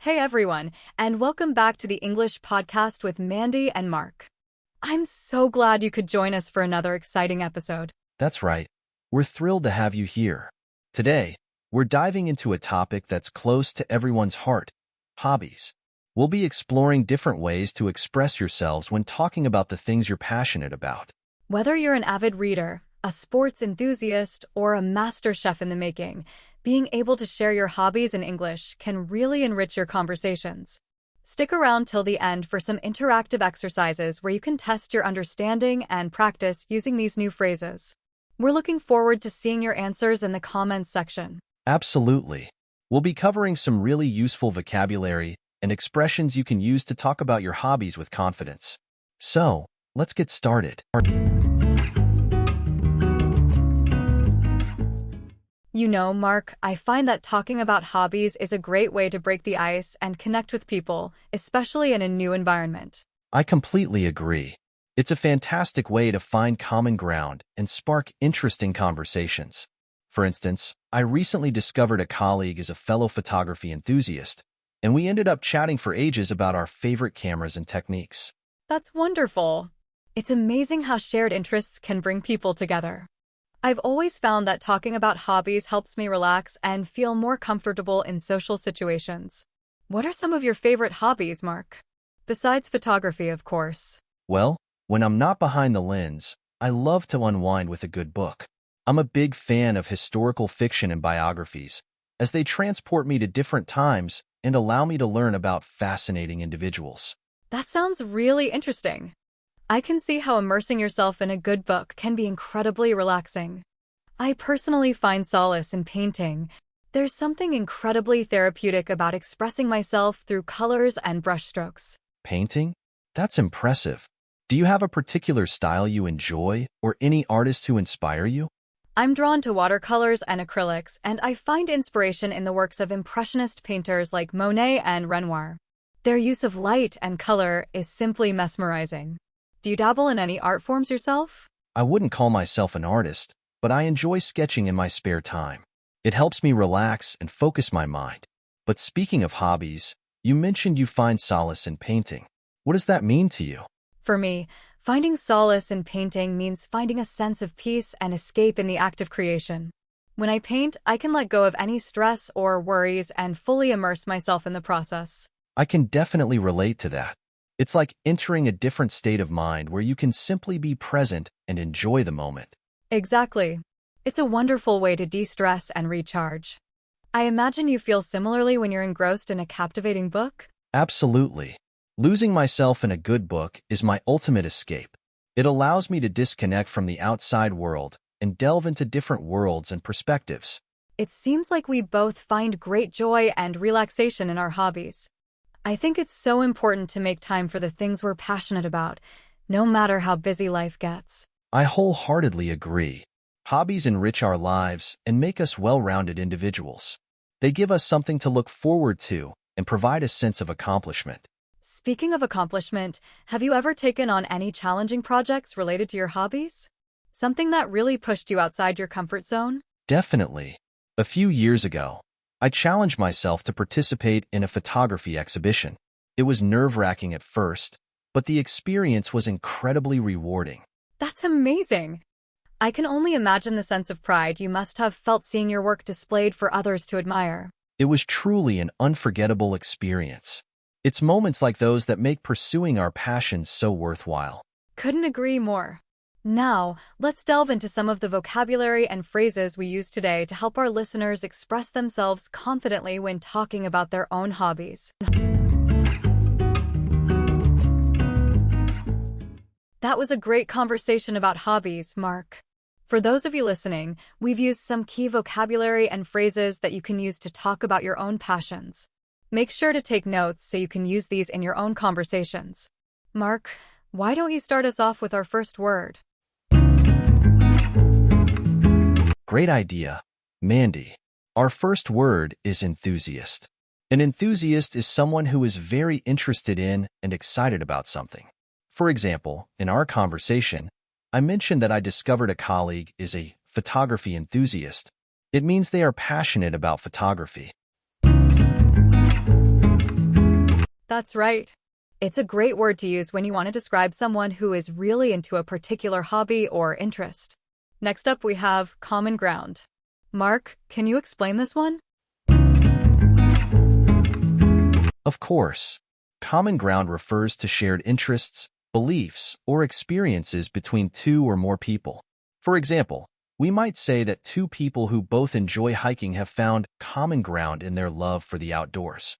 Hey everyone, and welcome back to the English podcast with Mandy and Mark. I'm so glad you could join us for another exciting episode. That's right. We're thrilled to have you here. Today, we're diving into a topic that's close to everyone's heart, hobbies. We'll be exploring different ways to express yourselves when talking about the things you're passionate about. Whether you're an avid reader, a sports enthusiast, or a master chef in the making, being able to share your hobbies in English can really enrich your conversations. Stick around till the end for some interactive exercises where you can test your understanding and practice using these new phrases. We're looking forward to seeing your answers in the comments section. Absolutely. We'll be covering some really useful vocabulary and expressions you can use to talk about your hobbies with confidence. So, let's get started. You know, Mark, I find that talking about hobbies is a great way to break the ice and connect with people, especially in a new environment. I completely agree. It's a fantastic way to find common ground and spark interesting conversations. For instance, I recently discovered a colleague is a fellow photography enthusiast, and we ended up chatting for ages about our favorite cameras and techniques. That's wonderful. It's amazing how shared interests can bring people together. I've always found that talking about hobbies helps me relax and feel more comfortable in social situations. What are some of your favorite hobbies, Mark? Besides photography, of course. Well, when I'm not behind the lens, I love to unwind with a good book. I'm a big fan of historical fiction and biographies, as they transport me to different times and allow me to learn about fascinating individuals. That sounds really interesting. I can see how immersing yourself in a good book can be incredibly relaxing. I personally find solace in painting. There's something incredibly therapeutic about expressing myself through colors and brushstrokes. Painting? That's impressive. Do you have a particular style you enjoy or any artists who inspire you? I'm drawn to watercolors and acrylics, and I find inspiration in the works of Impressionist painters like Monet and Renoir. Their use of light and color is simply mesmerizing. Do you dabble in any art forms yourself? I wouldn't call myself an artist, but I enjoy sketching in my spare time. It helps me relax and focus my mind. But speaking of hobbies, you mentioned you find solace in painting. What does that mean to you? For me, finding solace in painting means finding a sense of peace and escape in the act of creation. When I paint, I can let go of any stress or worries and fully immerse myself in the process. I can definitely relate to that. It's like entering a different state of mind where you can simply be present and enjoy the moment. Exactly. It's a wonderful way to de-stress and recharge. I imagine you feel similarly when you're engrossed in a captivating book? Absolutely. Losing myself in a good book is my ultimate escape. It allows me to disconnect from the outside world and delve into different worlds and perspectives. It seems like we both find great joy and relaxation in our hobbies. I think it's so important to make time for the things we're passionate about, no matter how busy life gets. I wholeheartedly agree. Hobbies enrich our lives and make us well-rounded individuals. They give us something to look forward to and provide a sense of accomplishment. Speaking of accomplishment, have you ever taken on any challenging projects related to your hobbies? Something that really pushed you outside your comfort zone? Definitely. A few years ago, I challenged myself to participate in a photography exhibition. It was nerve-wracking at first, but the experience was incredibly rewarding. That's amazing! I can only imagine the sense of pride you must have felt seeing your work displayed for others to admire. It was truly an unforgettable experience. It's moments like those that make pursuing our passions so worthwhile. Couldn't agree more. Now, let's delve into some of the vocabulary and phrases we use today to help our listeners express themselves confidently when talking about their own hobbies. That was a great conversation about hobbies, Mark. For those of you listening, we've used some key vocabulary and phrases that you can use to talk about your own passions. Make sure to take notes so you can use these in your own conversations. Mark, why don't you start us off with our first word? Great idea, Mandy. Our first word is enthusiast. An enthusiast is someone who is very interested in and excited about something. For example, in our conversation, I mentioned that I discovered a colleague is a photography enthusiast. It means they are passionate about photography. That's right. It's a great word to use when you want to describe someone who is really into a particular hobby or interest. Next up, we have common ground. Mark, can you explain this one? Of course, common ground refers to shared interests, beliefs, or experiences between two or more people. For example, we might say that two people who both enjoy hiking have found common ground in their love for the outdoors.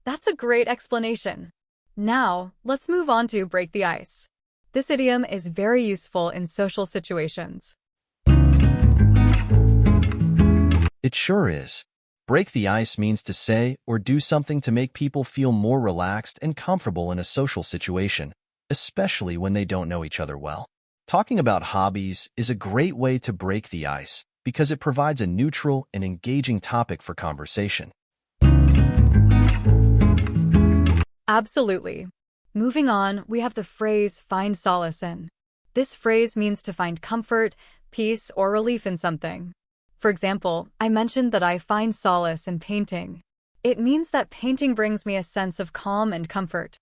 That's a great explanation. Now, let's move on to break the ice. This idiom is very useful in social situations. It sure is. Break the ice means to say or do something to make people feel more relaxed and comfortable in a social situation, especially when they don't know each other well. Talking about hobbies is a great way to break the ice because it provides a neutral and engaging topic for conversation. Absolutely. Moving on, we have the phrase find solace in. This phrase means to find comfort, peace, or relief in something. For example, I mentioned that I find solace in painting. It means that painting brings me a sense of calm and comfort.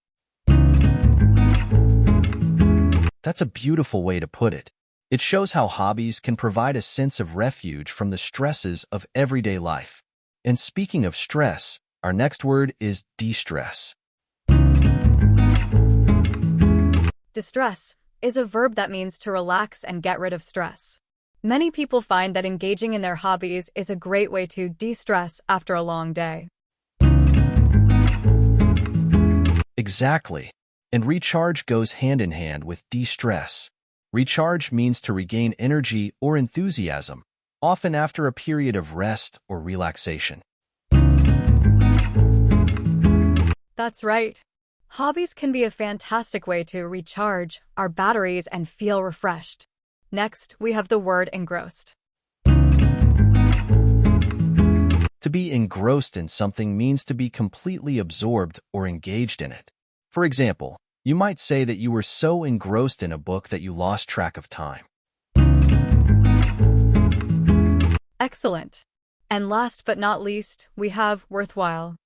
That's a beautiful way to put it. It shows how hobbies can provide a sense of refuge from the stresses of everyday life. And speaking of stress, our next word is de-stress. Distress is a verb that means to relax and get rid of stress. Many people find that engaging in their hobbies is a great way to de-stress after a long day. Exactly. And recharge goes hand in hand with de-stress. Recharge means to regain energy or enthusiasm, often after a period of rest or relaxation. That's right. Hobbies can be a fantastic way to recharge our batteries and feel refreshed. Next, we have the word engrossed. To be engrossed in something means to be completely absorbed or engaged in it. For example, you might say that you were so engrossed in a book that you lost track of time. Excellent. And last but not least, we have worthwhile.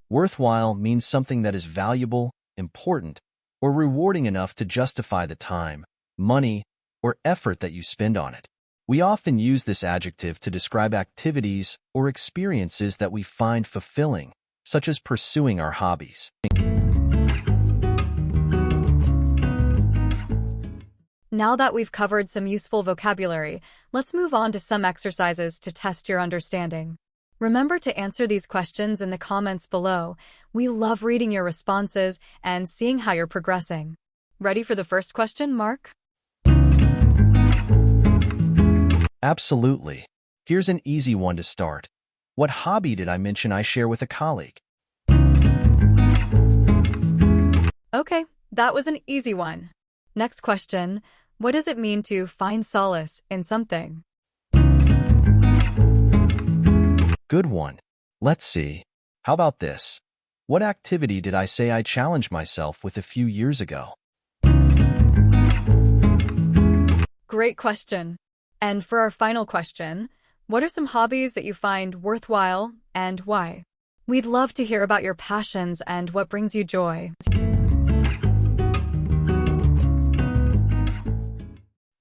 Worthwhile means something that is valuable, important, or rewarding enough to justify the time, money, or effort that you spend on it. We often use this adjective to describe activities or experiences that we find fulfilling, such as pursuing our hobbies. Now that we've covered some useful vocabulary, let's move on to some exercises to test your understanding. Remember to answer these questions in the comments below. We love reading your responses and seeing how you're progressing. Ready for the first question, Mark? Absolutely. Here's an easy one to start. What hobby did I mention I share with a colleague? Okay, that was an easy one. Next question, what does it mean to find solace in something? Good one. Let's see. How about this? What activity did I say I challenged myself with a few years ago? Great question. And for our final question, what are some hobbies that you find worthwhile and why? We'd love to hear about your passions and what brings you joy.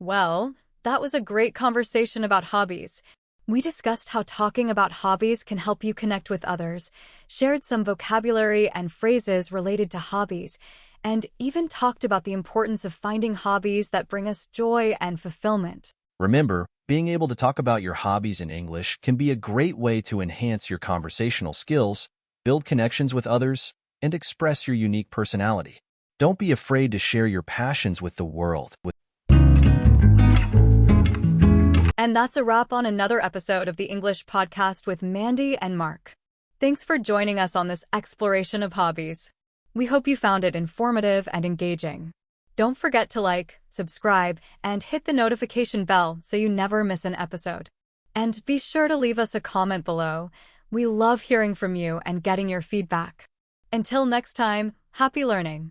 Well, that was a great conversation about hobbies. We discussed how talking about hobbies can help you connect with others, shared some vocabulary and phrases related to hobbies, and even talked about the importance of finding hobbies that bring us joy and fulfillment. Remember, being able to talk about your hobbies in English can be a great way to enhance your conversational skills, build connections with others, and express your unique personality. Don't be afraid to share your passions with the world. And that's a wrap on another episode of the English Podcast with Mandy and Mark. Thanks for joining us on this exploration of hobbies. We hope you found it informative and engaging. Don't forget to like, subscribe, and hit the notification bell so you never miss an episode. And be sure to leave us a comment below. We love hearing from you and getting your feedback. Until next time, happy learning!